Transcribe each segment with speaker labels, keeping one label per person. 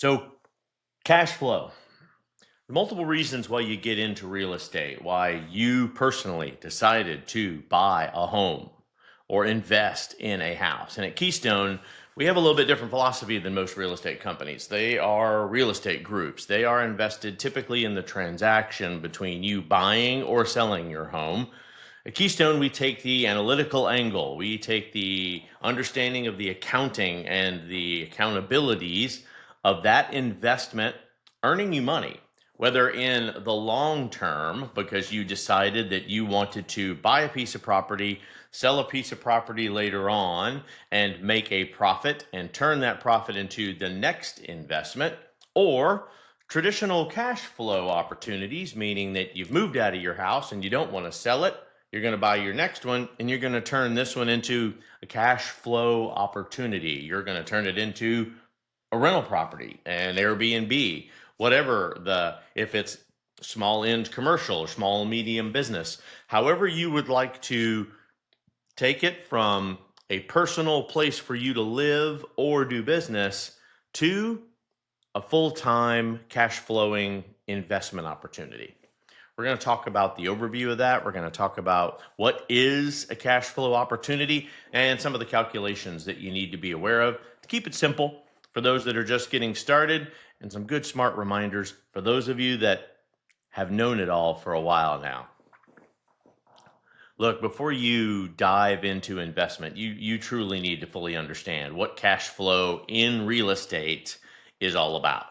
Speaker 1: So, cash flow. Multiple reasons why you get into real estate, why you personally decided to buy a home or invest in a house. And at Keystone, we have a little bit different philosophy than most real estate companies. They are real estate groups. They are invested typically in the transaction between you buying or selling your home. At Keystone, we take the analytical angle. We take the understanding of the accounting and the accountabilities of that investment earning you money, whether in the long term, because you decided that you wanted to buy a piece of property, sell a piece of property later on, and make a profit and turn that profit into the next investment, or traditional cash flow opportunities, meaning that you've moved out of your house and you don't want to sell it. You're going to buy your next one and you're going to turn this one into a cash flow opportunity. You're going to turn it into a rental property, an Airbnb, if it's small end commercial or small medium business, however you would like to take it from a personal place for you to live or do business to a full-time cash flowing investment opportunity. We're going to talk about the overview of that. We're going to talk about what is a cash flow opportunity and some of the calculations that you need to be aware of to keep it simple for those that are just getting started, and some good smart reminders for those of you that have known it all for a while now. Look, before you dive into investment, you truly need to fully understand what cash flow in real estate is all about.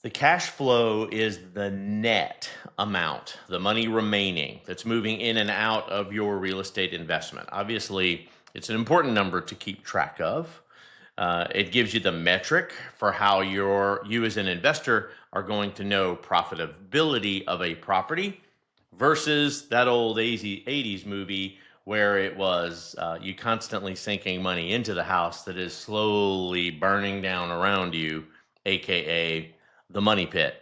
Speaker 1: The cash flow is the net amount, the money remaining that's moving in and out of your real estate investment. Obviously, it's an important number to keep track of. It gives you the metric for how you as an investor are going to know profitability of a property versus that old 80s movie where it was you constantly sinking money into the house that is slowly burning down around you, aka the money pit.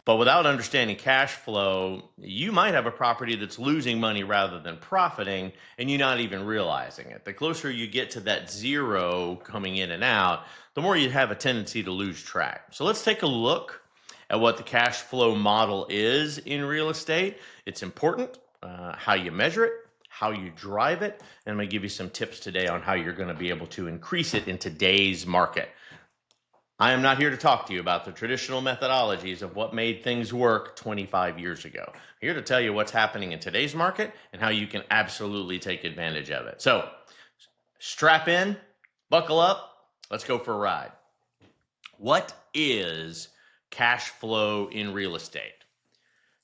Speaker 1: But without understanding cash flow, you might have a property that's losing money rather than profiting, and you're not even realizing it. The closer you get to that zero coming in and out, the more you have a tendency to lose track. So let's take a look at what the cash flow model is in real estate. It's important, how you measure it, how you drive it, and I'm going to give you some tips today on how you're going to be able to increase it in today's market. I am not here to talk to you about the traditional methodologies of what made things work 25 years ago. I'm here to tell you what's happening in today's market and how you can absolutely take advantage of it. So strap in, buckle up, let's go for a ride. What is cash flow in real estate?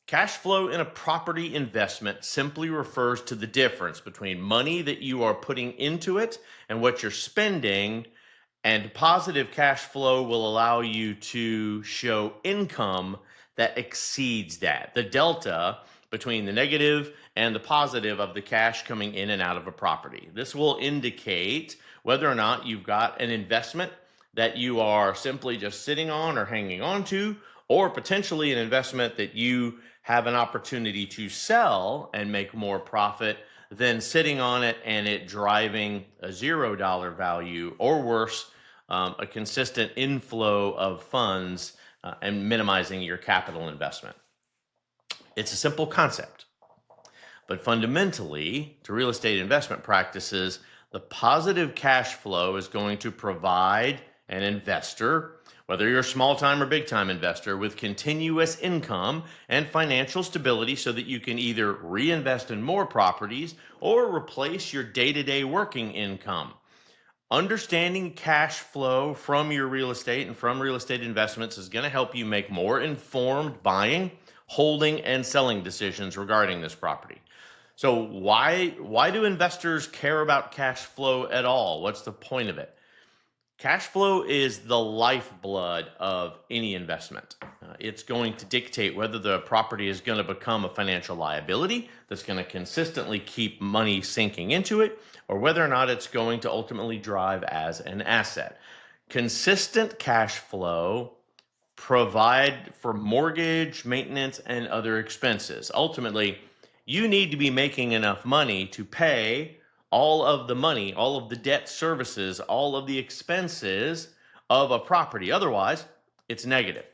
Speaker 1: Cash flow in a property investment simply refers to the difference between money that you are putting into it and what you're spending. And positive cash flow will allow you to show income that exceeds that, the delta between the negative and the positive of the cash coming in and out of a property. This will indicate whether or not you've got an investment that you are simply just sitting on or hanging on to, or potentially an investment that you have an opportunity to sell and make more profit than sitting on it and it driving a $0 value, or worse, a consistent inflow of funds and minimizing your capital investment. It's a simple concept, but fundamentally, to real estate investment practices, the positive cash flow is going to provide an investor, whether you're a small-time or big-time investor, with continuous income and financial stability so that you can either reinvest in more properties or replace your day-to-day working income. Understanding cash flow from your real estate and from real estate investments is going to help you make more informed buying, holding, and selling decisions regarding this property. So why do investors care about cash flow at all? What's the point of it? Cash flow is the lifeblood of any investment. It's going to dictate whether the property is going to become a financial liability that's going to consistently keep money sinking into it, or whether or not it's going to ultimately drive as an asset. Consistent cash flow provide for mortgage, maintenance, and other expenses. Ultimately, you need to be making enough money to pay all of the money, all of the debt services, all of the expenses of a property. Otherwise, it's negative.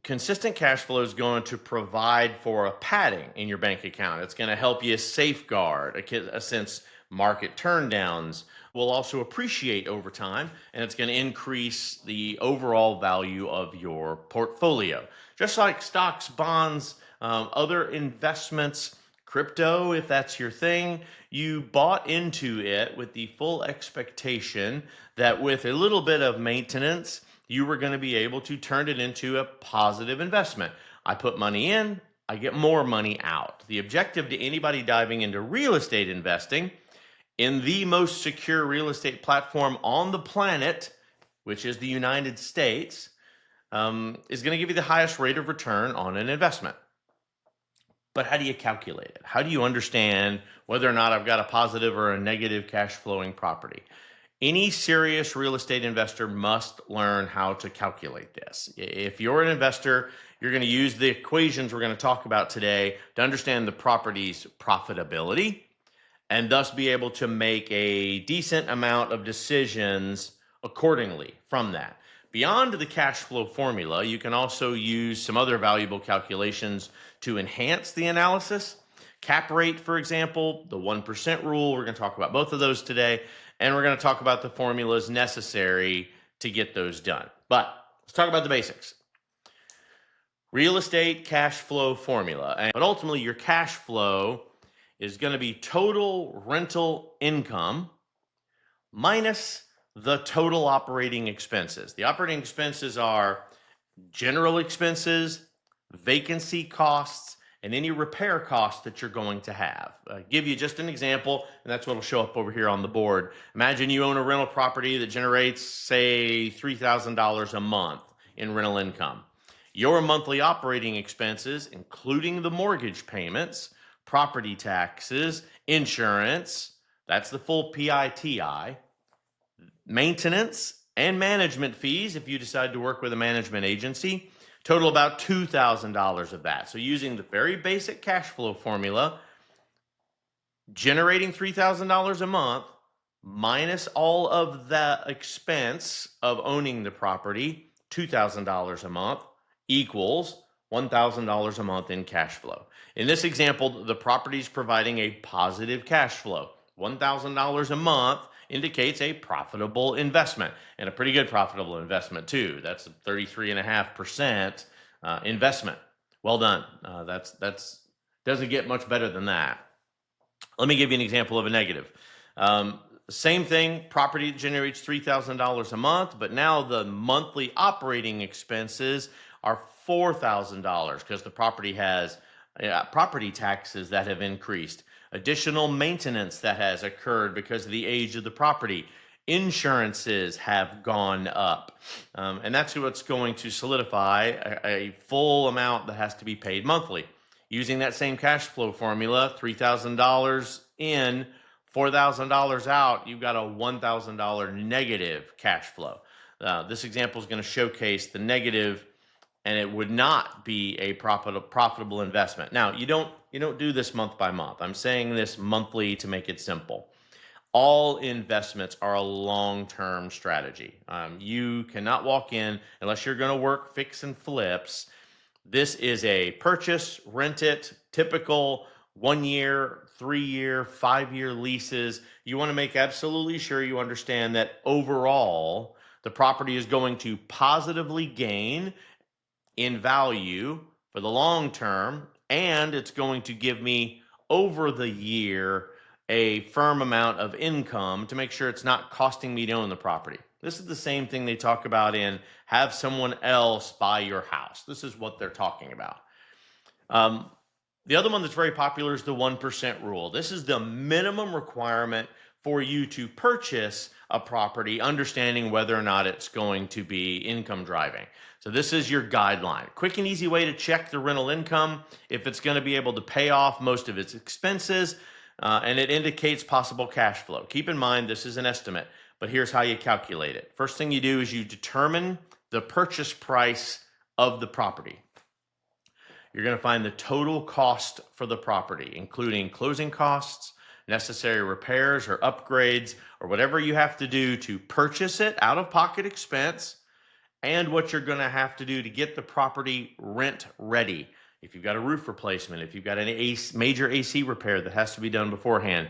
Speaker 1: Consistent cash flow is going to provide for a padding in your bank account. It's going to help you safeguard, since market turndowns will also appreciate over time, and it's going to increase the overall value of your portfolio. Just like stocks, bonds, other investments, crypto, if that's your thing, you bought into it with the full expectation that with a little bit of maintenance, you were going to be able to turn it into a positive investment. I put money in, I get more money out. The objective to anybody diving into real estate investing in the most secure real estate platform on the planet, which is the United States, is going to give you the highest rate of return on an investment. But how do you calculate it? How do you understand whether or not I've got a positive or a negative cash flowing property? Any serious real estate investor must learn how to calculate this. If you're an investor, you're going to use the equations we're going to talk about today to understand the property's profitability and thus be able to make a decent amount of decisions accordingly from that. Beyond the cash flow formula, you can also use some other valuable calculations to enhance the analysis. Cap rate, for example, the 1% rule, we're going to talk about both of those today, and we're going to talk about the formulas necessary to get those done. But let's talk about the basics. Real estate cash flow formula. But ultimately, your cash flow is going to be total rental income minus the total operating expenses. The operating expenses are general expenses, vacancy costs, and any repair costs that you're going to have. Give you just an example, and that's what will show up over here on the board. Imagine you own a rental property that generates, say, $3,000 a month in rental income. Your monthly operating expenses, including the mortgage payments, property taxes, insurance, that's the full PITI, maintenance, and management fees if you decide to work with a management agency, total about $2,000 of that. So using the very basic cash flow formula, generating $3,000 a month minus all of the expense of owning the property, $2,000 a month, equals $1,000 a month in cash flow. In this example, the property is providing a positive cash flow. $1,000 a month indicates a profitable investment, and a pretty good profitable investment too. That's a 33.5% investment. Well done. That's doesn't get much better than that. Let me give you an example of a negative. Same thing, property generates $3,000 a month, but now the monthly operating expenses are $4,000 because the property has property taxes that have increased, additional maintenance that has occurred because of the age of the property, insurances have gone up, and that's what's going to solidify a full amount that has to be paid monthly. Using that same cash flow formula, $3,000 in, $4,000 out, you've got a $1,000 negative cash flow. This example is going to showcase the negative, and it would not be a profitable investment. Now, you don't do this month by month. I'm saying this monthly to make it simple. All investments are a long-term strategy. You cannot walk in unless you're going to work fix and flips. This is a purchase, rent it, typical 1 year, 3 year, 5 year leases. You want to make absolutely sure you understand that overall the property is going to positively gain in value for the long term, and it's going to give me over the year a firm amount of income to make sure it's not costing me to own the property. This is the same thing they talk about in have someone else buy your house. This is what they're talking about. The other one that's very popular is the 1% rule. This is the minimum requirement for you to purchase a property, understanding whether or not it's going to be income driving. So this is your guideline. Quick and easy way to check the rental income, if it's going to be able to pay off most of its expenses, and it indicates possible cash flow. Keep in mind, this is an estimate, but here's how you calculate it. First thing you do is you determine the purchase price of the property. You're going to find the total cost for the property, including closing costs, necessary repairs or upgrades or whatever you have to do to purchase it, out of pocket expense, and what you're going to have to do to get the property rent ready. If you've got a roof replacement, if you've got an major AC repair that has to be done beforehand,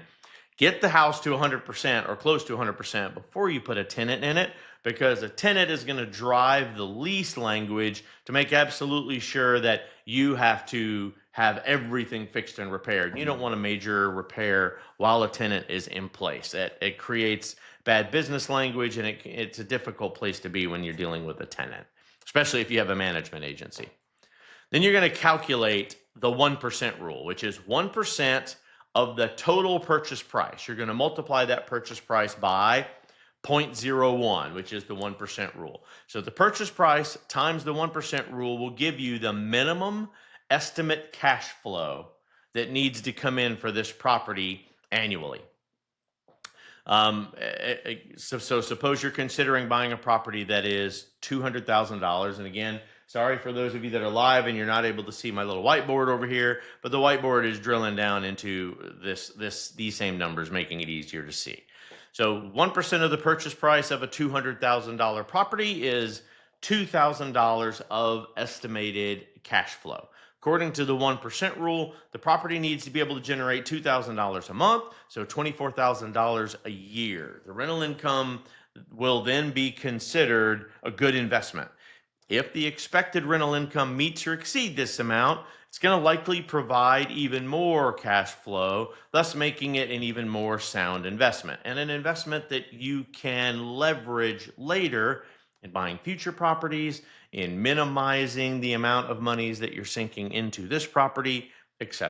Speaker 1: get the house to 100% or close to 100% before you put a tenant in it, because a tenant is going to drive the lease language to make absolutely sure that you have to have everything fixed and repaired. You don't want a major repair while a tenant is in place. It creates bad business language, and it's a difficult place to be when you're dealing with a tenant, especially if you have a management agency. Then you're going to calculate the 1% rule, which is 1% of the total purchase price. You're going to multiply that purchase price by 0.01, which is the 1% rule. So the purchase price times the 1% rule will give you the minimum estimate cash flow that needs to come in for this property annually. So suppose you're considering buying a property that is $200,000. And again, sorry for those of you that are live and you're not able to see my little whiteboard over here, but the whiteboard is drilling down into these same numbers, making it easier to see. So 1% of the purchase price of a $200,000 property is $2,000 of estimated cash flow. According to the 1% rule, the property needs to be able to generate $2,000 a month, so $24,000 a year. The rental income will then be considered a good investment. If the expected rental income meets or exceeds this amount, it's going to likely provide even more cash flow, thus making it an even more sound investment, and an investment that you can leverage later in buying future properties, in minimizing the amount of monies that you're sinking into this property, etc.